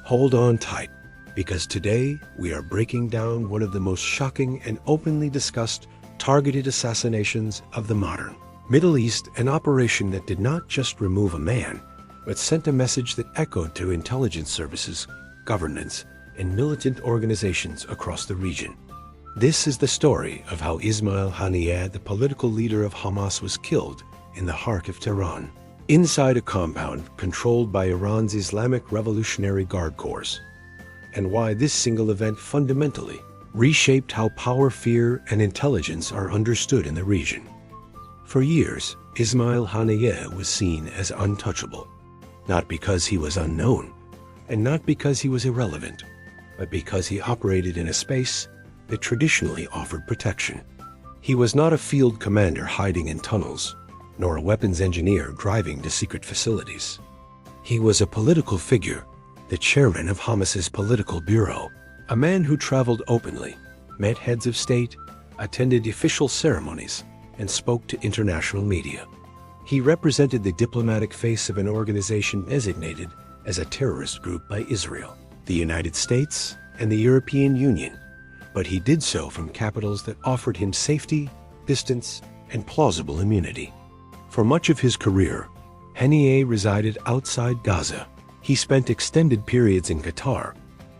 Hold on tight, because today we are breaking down one of the most shocking and openly discussed targeted assassinations of the modern Middle East, an operation that did not just remove a man, but sent a message that echoed to intelligence services, governance, and militant organizations across the region. This is the story of how Ismaeil Haniyeh, the political leader of Hamas, was killed in the heart of Tehran, inside a compound controlled by Iran's Islamic Revolutionary Guard Corps, and why this single event fundamentally reshaped how power, fear, and intelligence are understood in the region. For years, Ismaeil Haniyeh was seen as untouchable, not because he was unknown, and not because he was irrelevant, but because he operated in a space that traditionally offered protection. He was not a field commander hiding in tunnels, nor a weapons engineer driving to secret facilities. He was a political figure, the chairman of Hamas's political bureau, a man who traveled openly, met heads of state, attended official ceremonies, and spoke to international media. He represented the diplomatic face of an organization designated as a terrorist group by Israel, the United States, and the European Union, but he did so from capitals that offered him safety, distance, and plausible immunity. For much of his career, Haniyeh resided outside Gaza. He spent extended periods in Qatar,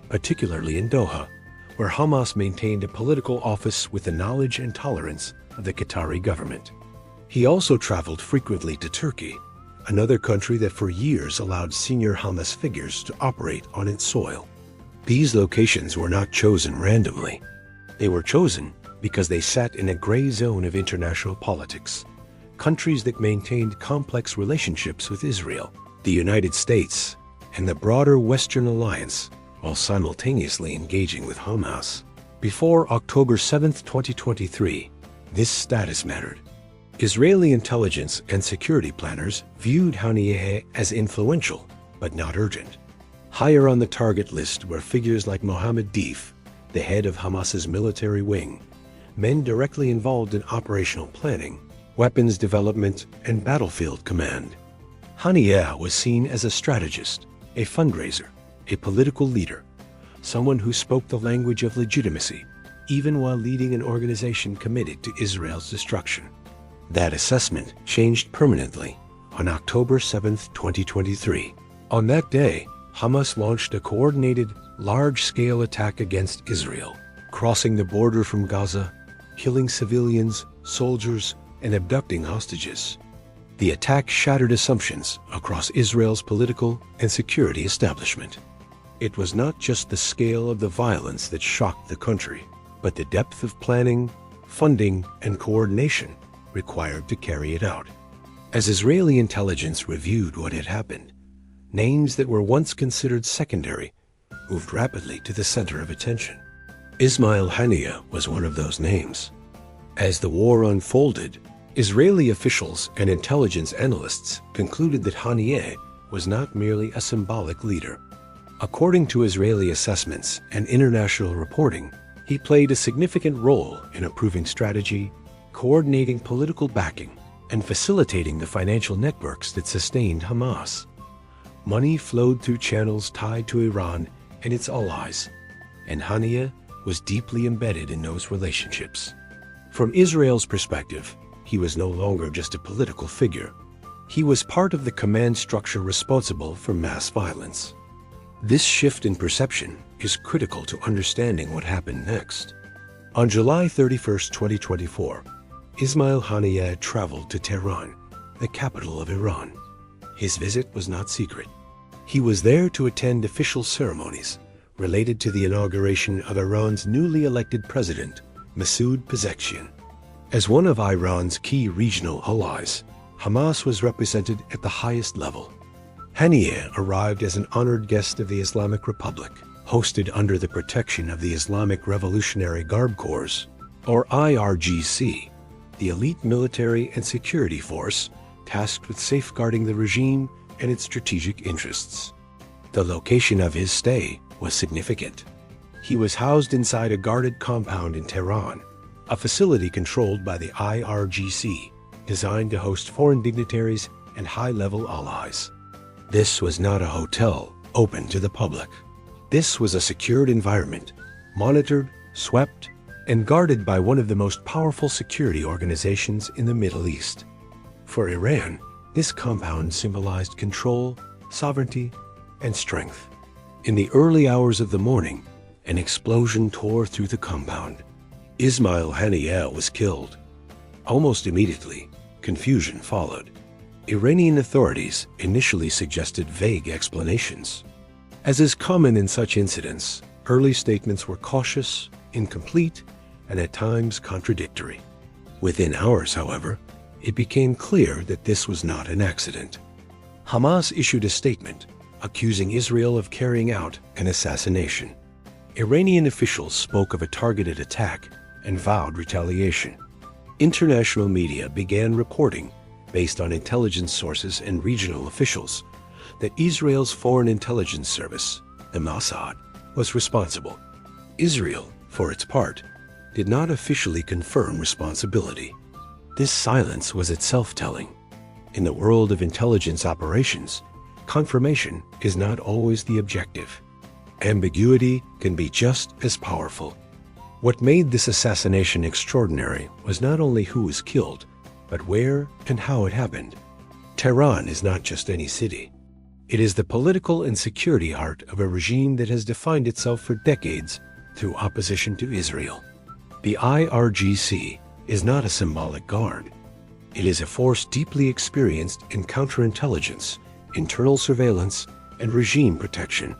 particularly in Doha, where Hamas maintained a political office with the knowledge and tolerance of the Qatari government. He also traveled frequently to Turkey, another country that for years allowed senior Hamas figures to operate on its soil. These locations were not chosen randomly. They were chosen because they sat in a gray zone of international politics, countries that maintained complex relationships with Israel, the United States, and the broader Western alliance, while simultaneously engaging with Hamas. Before October 7, 2023, this status mattered. Israeli intelligence and security planners viewed Haniyeh as influential, but not urgent. Higher on the target list were figures like Mohammed Deif, the head of Hamas's military wing, men directly involved in operational planning, weapons development, and battlefield command. Haniyeh was seen as a strategist, a fundraiser, a political leader, someone who spoke the language of legitimacy, even while leading an organization committed to Israel's destruction. That assessment changed permanently on October 7, 2023. On that day, Hamas launched a coordinated, large-scale attack against Israel, crossing the border from Gaza, killing civilians, soldiers, and abducting hostages. The attack shattered assumptions across Israel's political and security establishment. It was not just the scale of the violence that shocked the country, but the depth of planning, funding, and coordination required to carry it out. As Israeli intelligence reviewed what had happened, names that were once considered secondary moved rapidly to the center of attention. Ismaeil Haniyeh was one of those names. As the war unfolded, Israeli officials and intelligence analysts concluded that Haniyeh was not merely a symbolic leader. According to Israeli assessments and international reporting, he played a significant role in approving strategy, coordinating political backing, and facilitating the financial networks that sustained Hamas. Money flowed through channels tied to Iran and its allies, and Haniyeh was deeply embedded in those relationships. From Israel's perspective, he was no longer just a political figure. He was part of the command structure responsible for mass violence. This shift in perception is critical to understanding what happened next. On July 31, 2024, Ismaeil Haniyeh traveled to Tehran, the capital of Iran. His visit was not secret. He was there to attend official ceremonies related to the inauguration of Iran's newly elected president, Mossad. As one of Iran's key regional allies, Hamas was represented at the highest level. Haniyeh arrived as an honored guest of the Islamic Republic, hosted under the protection of the Islamic Revolutionary Guard Corps, or IRGC, the elite military and security force tasked with safeguarding the regime and its strategic interests. The location of his stay was significant. He was housed inside a guarded compound in Tehran, a facility controlled by the IRGC, designed to host foreign dignitaries and high-level allies. This was not a hotel open to the public. This was a secured environment, monitored, swept, and guarded by one of the most powerful security organizations in the Middle East. For Iran, this compound symbolized control, sovereignty, and strength. In the early hours of the morning, an explosion tore through the compound. Ismaeil Haniyeh was killed. Almost immediately, confusion followed. Iranian authorities initially suggested vague explanations. As is common in such incidents, early statements were cautious, incomplete, and at times contradictory. Within hours, however, it became clear that this was not an accident. Hamas issued a statement accusing Israel of carrying out an assassination. Iranian officials spoke of a targeted attack and vowed retaliation. International media began reporting, based on intelligence sources and regional officials, that Israel's foreign intelligence service, the Mossad, was responsible. Israel, for its part, did not officially confirm responsibility. This silence was itself telling. In the world of intelligence operations, confirmation is not always the objective. Ambiguity can be just as powerful. What made this assassination extraordinary was not only who was killed, but where and how it happened. Tehran is not just any city. It is the political and security heart of a regime that has defined itself for decades through opposition to Israel. The IRGC is not a symbolic guard. It is a force deeply experienced in counterintelligence, internal surveillance, and regime protection.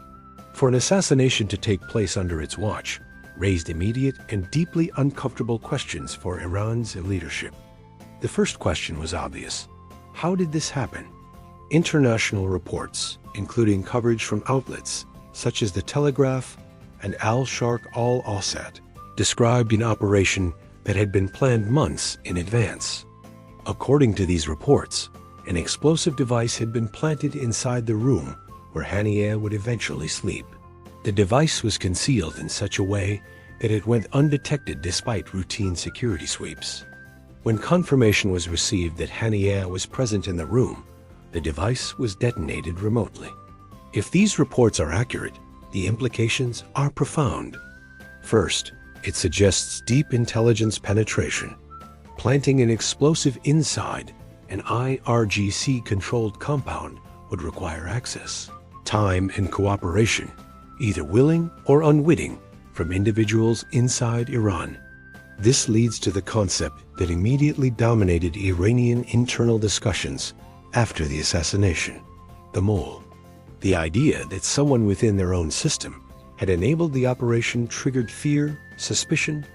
For an assassination to take place under its watch raised immediate and deeply uncomfortable questions for Iran's leadership. The first question was obvious. How did this happen? International reports, including coverage from outlets such as The Telegraph and Al-Sharq al-Awsat, described an operation that had been planned months in advance. According to these reports, an explosive device had been planted inside the room where Haniyeh would eventually sleep. The device was concealed in such a way that it went undetected despite routine security sweeps. When confirmation was received that Haniyeh was present in the room, the device was detonated remotely. If these reports are accurate, the implications are profound. First, it suggests deep intelligence penetration. Planting an explosive inside an IRGC-controlled compound would require access, time, and cooperation, either willing or unwitting, from individuals inside Iran. This leads to the concept that immediately dominated Iranian internal discussions after the assassination: the mole. The idea that someone within their own system had enabled the operation triggered fear, suspicion,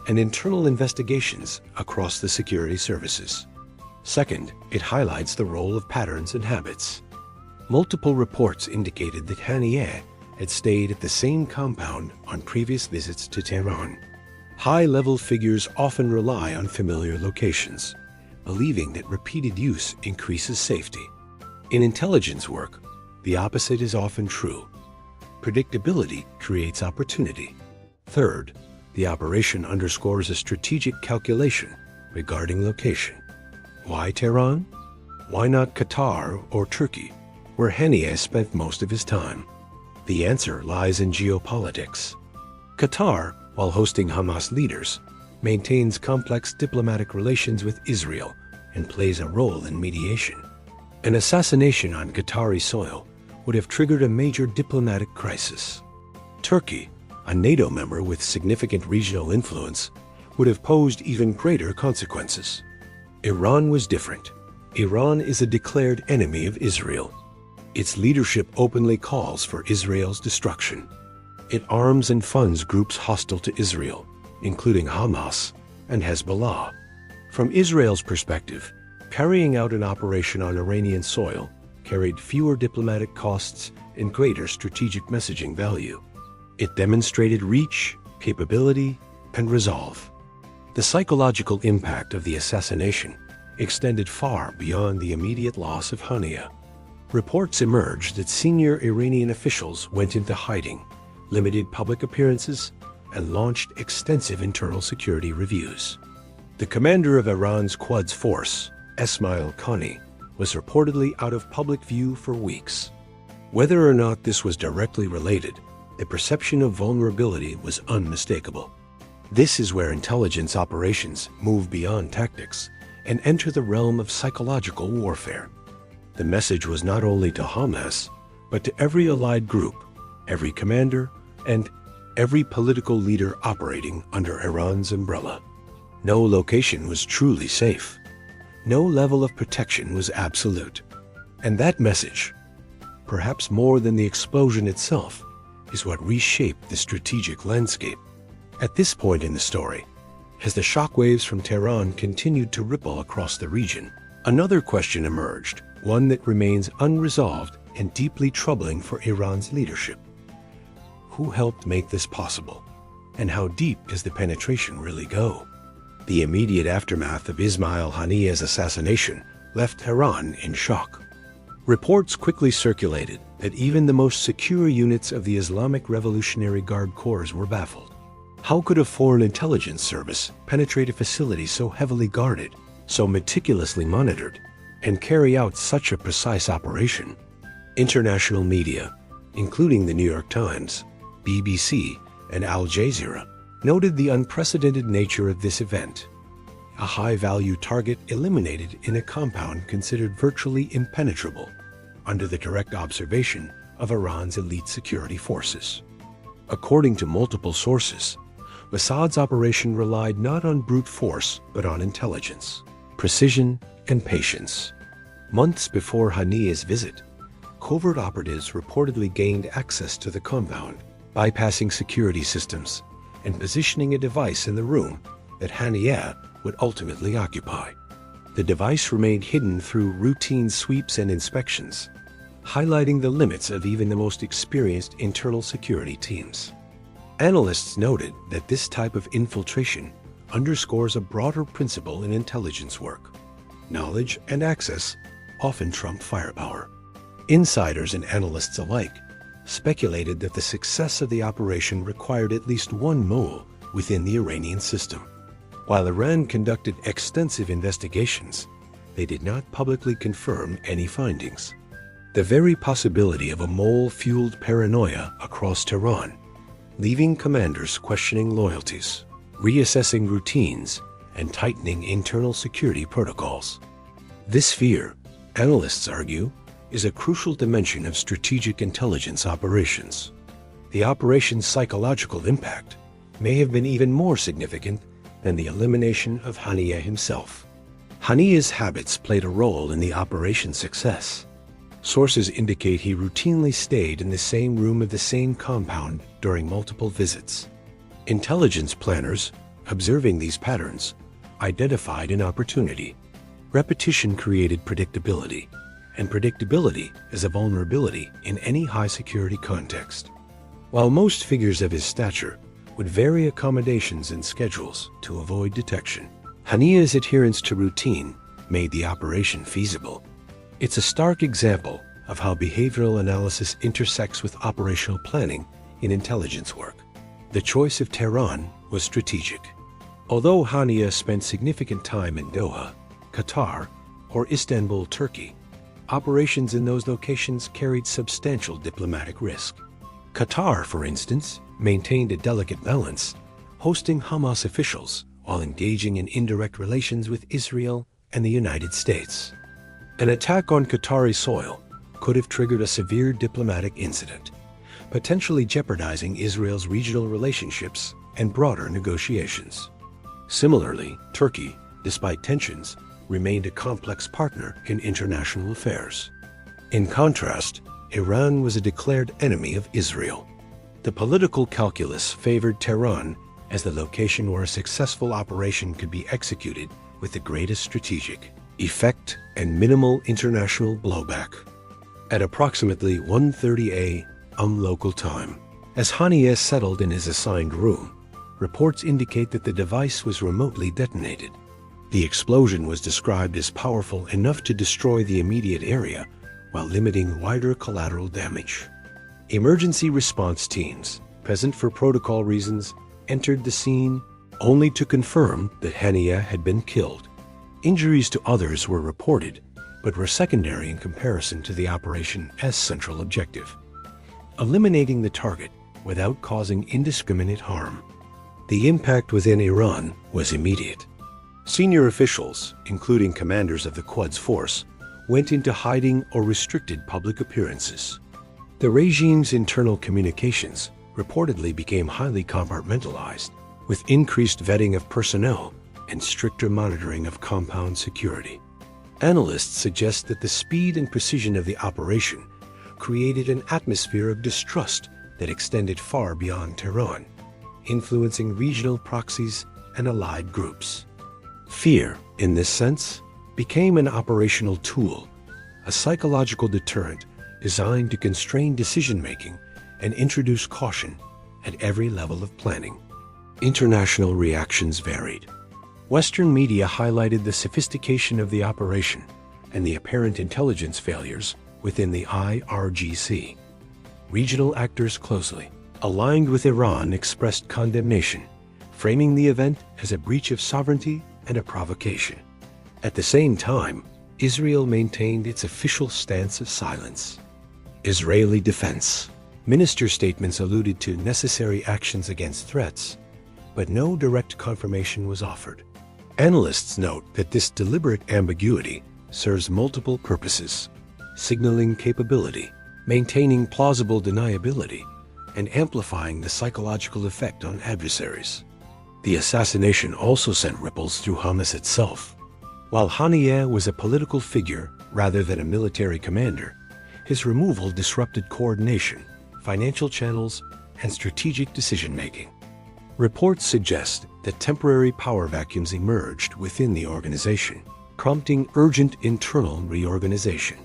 and internal investigations across the security services. Second, it highlights the role of patterns and habits. Multiple reports indicated that Haniyeh had stayed at the same compound on previous visits to Tehran. High-level figures often rely on familiar locations, believing that repeated use increases safety. In intelligence work, the opposite is often true. Predictability creates opportunity. Third, the operation underscores a strategic calculation regarding location. Why Tehran? Why not Qatar or Turkey, where Haniyeh spent most of his time? The answer lies in geopolitics. Qatar, while hosting Hamas leaders, maintains complex diplomatic relations with Israel and plays a role in mediation. An assassination on Qatari soil would have triggered a major diplomatic crisis. Turkey, a NATO member with significant regional influence, would have posed even greater consequences. Iran was different. Iran is a declared enemy of Israel. Its leadership openly calls for Israel's destruction. It arms and funds groups hostile to Israel, including Hamas and Hezbollah. From Israel's perspective, carrying out an operation on Iranian soil carried fewer diplomatic costs and greater strategic messaging value. It demonstrated reach, capability, and resolve. The psychological impact of the assassination extended far beyond the immediate loss of Haniyeh. Reports emerged that senior Iranian officials went into hiding, limited public appearances, and launched extensive internal security reviews. The commander of Iran's Quds force, Ismail Haniyeh, was reportedly out of public view for weeks. Whether or not this was directly related, the perception of vulnerability was unmistakable. This is where intelligence operations move beyond tactics and enter the realm of psychological warfare. The message was not only to Hamas, but to every allied group, every commander, and every political leader operating under Iran's umbrella. No location was truly safe. No level of protection was absolute. And that message, perhaps more than the explosion itself, is what reshaped the strategic landscape. At this point in the story, as the shockwaves from Tehran continued to ripple across the region, another question emerged, one that remains unresolved and deeply troubling for Iran's leadership. Who helped make this possible? And how deep does the penetration really go? The immediate aftermath of Ismaeil Haniyeh's assassination left Tehran in shock. Reports quickly circulated that even the most secure units of the Islamic Revolutionary Guard Corps were baffled. How could a foreign intelligence service penetrate a facility so heavily guarded, so meticulously monitored, and carry out such a precise operation? International media, including the New York Times, BBC, and Al Jazeera, noted the unprecedented nature of this event. A high-value target eliminated in a compound considered virtually impenetrable, under the direct observation of Iran's elite security forces. According to multiple sources, Mossad's operation relied not on brute force but on intelligence, precision, and patience. Months before Haniyeh's visit, covert operatives reportedly gained access to the compound, bypassing security systems and positioning a device in the room that Haniyeh would ultimately occupy. The device remained hidden through routine sweeps and inspections, highlighting the limits of even the most experienced internal security teams. Analysts noted that this type of infiltration underscores a broader principle in intelligence work. Knowledge and access often trump firepower. Insiders and analysts alike speculated that the success of the operation required at least one mole within the Iranian system. While Iran conducted extensive investigations, they did not publicly confirm any findings. The very possibility of a mole-fueled paranoia across Tehran, leaving commanders questioning loyalties, reassessing routines, and tightening internal security protocols. This fear, analysts argue, is a crucial dimension of strategic intelligence operations. The operation's psychological impact may have been even more significant than the elimination of Haniyeh himself. Haniyeh's habits played a role in the operation's success. Sources indicate he routinely stayed in the same room of the same compound during multiple visits. Intelligence planners, observing these patterns, identified an opportunity. Repetition created predictability, and predictability is a vulnerability in any high-security context. While most figures of his stature would vary accommodations and schedules to avoid detection, Haniyeh's adherence to routine made the operation feasible. It's a stark example of how behavioral analysis intersects with operational planning in intelligence work. The choice of Tehran was strategic. Although Haniyeh spent significant time in Doha, Qatar, or Istanbul, Turkey, operations in those locations carried substantial diplomatic risk. Qatar, for instance, maintained a delicate balance, hosting Hamas officials while engaging in indirect relations with Israel and the United States. An attack on Qatari soil could have triggered a severe diplomatic incident, potentially jeopardizing Israel's regional relationships and broader negotiations. Similarly, Turkey, despite tensions, remained a complex partner in international affairs. In contrast, Iran was a declared enemy of Israel. The political calculus favored Tehran as the location where a successful operation could be executed with the greatest strategic effect and minimal international blowback. At approximately 1:30 a.m. local time, as Haniyeh settled in his assigned room, reports indicate that the device was remotely detonated. The explosion was described as powerful enough to destroy the immediate area while limiting wider collateral damage. Emergency response teams, present for protocol reasons, entered the scene only to confirm that Haniyeh had been killed. Injuries to others were reported, but were secondary in comparison to the operation as central objective. Eliminating the target without causing indiscriminate harm. The impact within Iran was immediate. Senior officials, including commanders of the Quds force, went into hiding or restricted public appearances. The regime's internal communications reportedly became highly compartmentalized, with increased vetting of personnel and stricter monitoring of compound security. Analysts suggest that the speed and precision of the operation created an atmosphere of distrust that extended far beyond Tehran, influencing regional proxies and allied groups. Fear, in this sense, became an operational tool, a psychological deterrent designed to constrain decision-making and introduce caution at every level of planning. International reactions varied. Western media highlighted the sophistication of the operation and the apparent intelligence failures within the IRGC. Regional actors closely aligned with Iran expressed condemnation, framing the event as a breach of sovereignty and a provocation. At the same time, Israel maintained its official stance of silence. Israeli defense. Minister statements alluded to necessary actions against threats, but no direct confirmation was offered. Analysts note that this deliberate ambiguity serves multiple purposes: signaling capability, maintaining plausible deniability, and amplifying the psychological effect on adversaries. The assassination also sent ripples through Hamas itself. While Haniyeh was a political figure rather than a military commander, his removal disrupted coordination, financial channels, and strategic decision-making. Reports suggest that temporary power vacuums emerged within the organization, prompting urgent internal reorganization.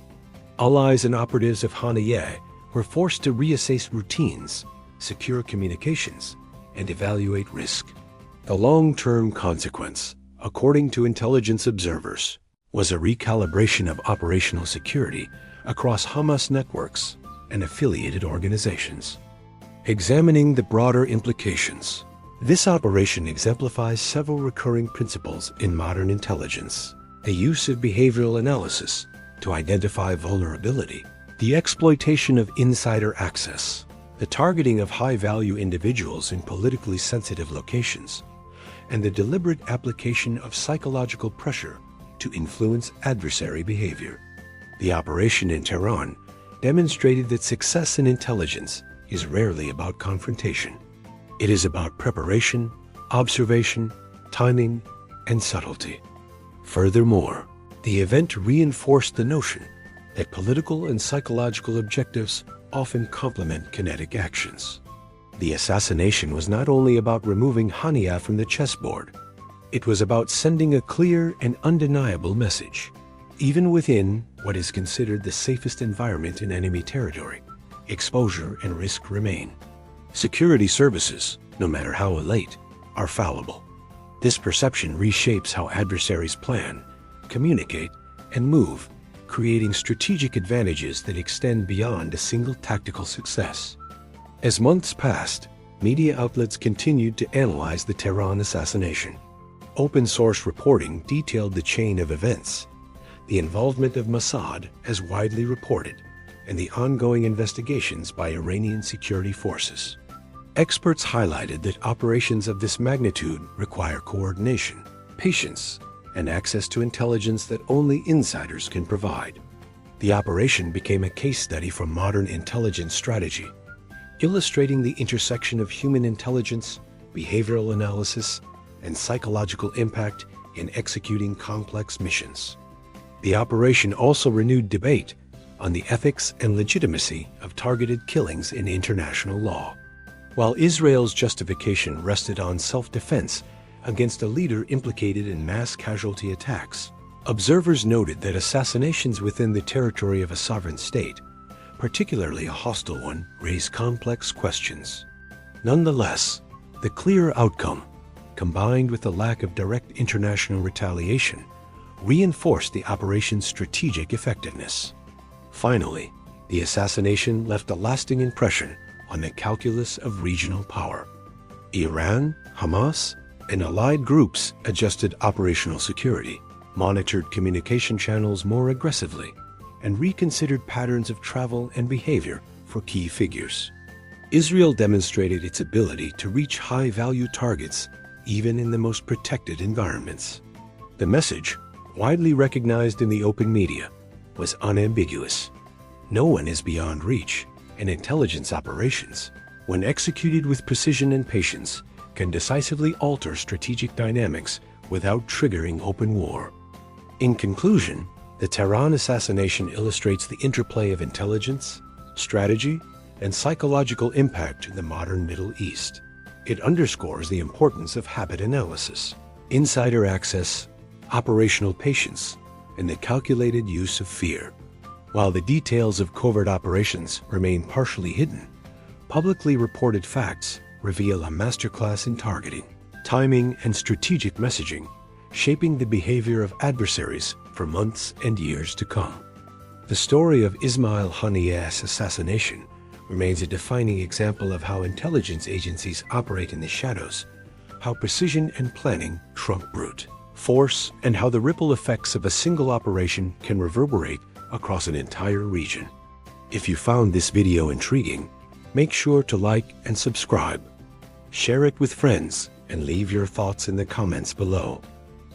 Allies and operatives of Haniyeh were forced to reassess routines, secure communications, and evaluate risk. The long-term consequence, according to intelligence observers, was a recalibration of operational security across Hamas networks and affiliated organizations. Examining the broader implications, this operation exemplifies several recurring principles in modern intelligence: the use of behavioral analysis to identify vulnerability, the exploitation of insider access, the targeting of high-value individuals in politically sensitive locations, and the deliberate application of psychological pressure to influence adversary behavior. The operation in Tehran demonstrated that success in intelligence is rarely about confrontation. It is about preparation, observation, timing, and subtlety. Furthermore, the event reinforced the notion that political and psychological objectives often complement kinetic actions. The assassination was not only about removing Haniyeh from the chessboard, it was about sending a clear and undeniable message. Even within what is considered the safest environment in enemy territory, exposure and risk remain. Security services, no matter how elate, are fallible. This perception reshapes how adversaries plan, communicate, and move, creating strategic advantages that extend beyond a single tactical success. As months passed, media outlets continued to analyze the Tehran assassination. Open-source reporting detailed the chain of events, the involvement of Mossad as widely reported, and the ongoing investigations by Iranian security forces. Experts highlighted that operations of this magnitude require coordination, patience, and access to intelligence that only insiders can provide. The operation became a case study for modern intelligence strategy, illustrating the intersection of human intelligence, behavioral analysis, and psychological impact in executing complex missions. The operation also renewed debate on the ethics and legitimacy of targeted killings in international law. While Israel's justification rested on self-defense against a leader implicated in mass casualty attacks, observers noted that assassinations within the territory of a sovereign state, particularly a hostile one, raise complex questions. Nonetheless, the clear outcome, combined with the lack of direct international retaliation, reinforced the operation's strategic effectiveness. Finally, the assassination left a lasting impression on the calculus of regional power. Iran, Hamas, and allied groups adjusted operational security, monitored communication channels more aggressively, and reconsidered patterns of travel and behavior for key figures. Israel demonstrated its ability to reach high-value targets even in the most protected environments. The message, widely recognized in the open media, was unambiguous. No one is beyond reach, and intelligence operations, when executed with precision and patience, can decisively alter strategic dynamics without triggering open war. In conclusion, the Tehran assassination illustrates the interplay of intelligence, strategy, and psychological impact in the modern Middle East. It underscores the importance of habit analysis, insider access, operational patience, and the calculated use of fear. While the details of covert operations remain partially hidden, publicly reported facts reveal a masterclass in targeting, timing, and strategic messaging, shaping the behavior of adversaries for months and years to come. The story of Ismaeil Haniyeh's assassination remains a defining example of how intelligence agencies operate in the shadows, how precision and planning trump brute force, and how the ripple effects of a single operation can reverberate across an entire region. If you found this video intriguing, make sure to like and subscribe. Share it with friends and leave your thoughts in the comments below.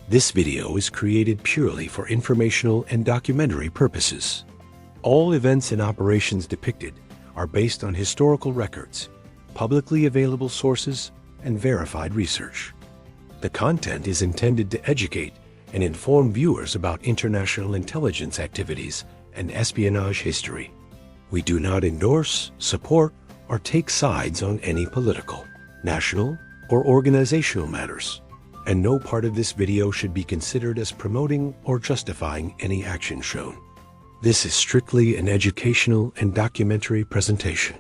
This video is created purely for informational and documentary purposes. All events and operations depicted are based on historical records, publicly available sources, and verified research. The content is intended to educate and inform viewers about international intelligence activities and espionage history. We do not endorse, support, or take sides on any political, national, or organizational matters, and no part of this video should be considered as promoting or justifying any action shown. This is strictly an educational and documentary presentation.